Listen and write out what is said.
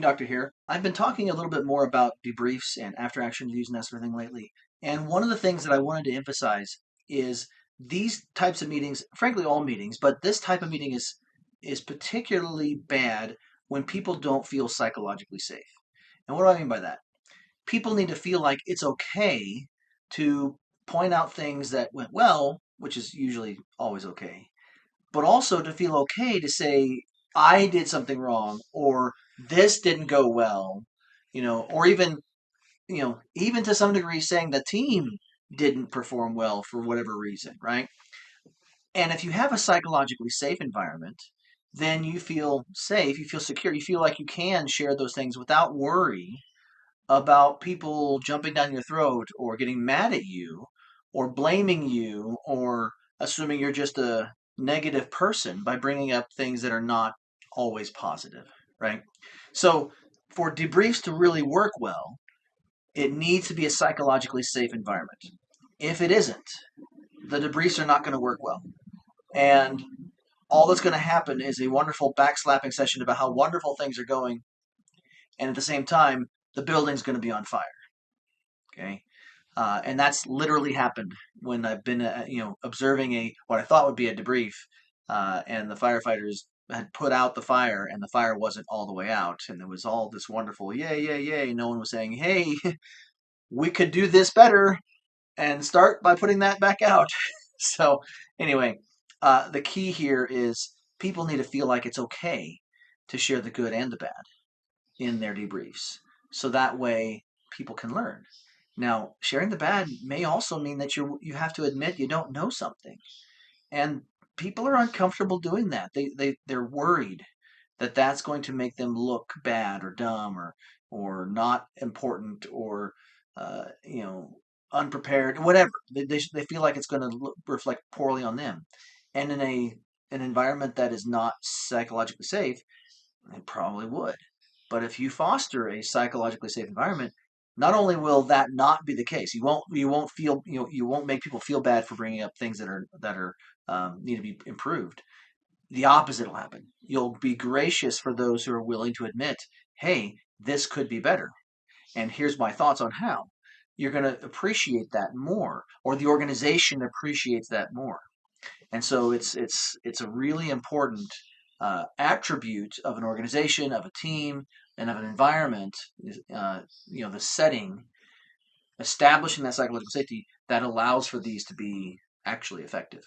Doctor here. I've been talking a little bit more about debriefs and after action reviews and that sort of thing lately. And one of the things that I wanted to emphasize is these types of meetings, frankly, all meetings, but this type of meeting is particularly bad when people don't feel psychologically safe. And what do I mean by that? People need to feel like it's okay to point out things that went well, which is usually always okay, but also to feel okay to say, I did something wrong, or this didn't go well, or even to some degree saying the team didn't perform well for whatever reason, right? And if you have a psychologically safe environment, then you feel safe, you feel secure, you feel like you can share those things without worry about people jumping down your throat or getting mad at you or blaming you or assuming you're just a negative person by bringing up things that are not always positive, right? So, for debriefs to really work well, it needs to be a psychologically safe environment. If it isn't, the debriefs are not going to work well. And all that's going to happen is a wonderful backslapping session about how wonderful things are going. And at the same time, the building's going to be on fire. Okay. And that's literally happened when I've been, observing what I thought would be a debrief, and the firefighters had put out the fire, and the fire wasn't all the way out, and there was all this wonderful yay, yay, yay. No one was saying, "Hey, we could do this better," and start by putting that back out. So anyway, the key here is people need to feel like it's okay to share the good and the bad in their debriefs, so that way people can learn. Now, sharing the bad may also mean that you have to admit you don't know something, and people are uncomfortable doing that. They're worried that that's going to make them look bad or dumb or not important or you know unprepared, whatever. They feel like it's going to reflect poorly on them, and in an environment that is not psychologically safe, it probably would. But if you foster a psychologically safe environment, not only will that not be the case, you won't feel you won't make people feel bad for bringing up things that are need to be improved. The opposite will happen. You'll be gracious for those who are willing to admit, hey, this could be better, and here's my thoughts on how. You're going to appreciate that more, or the organization appreciates that more. And so it's a really important attribute of an organization, of a team, and of an environment. The setting, establishing that psychological safety that allows for these to be actually effective.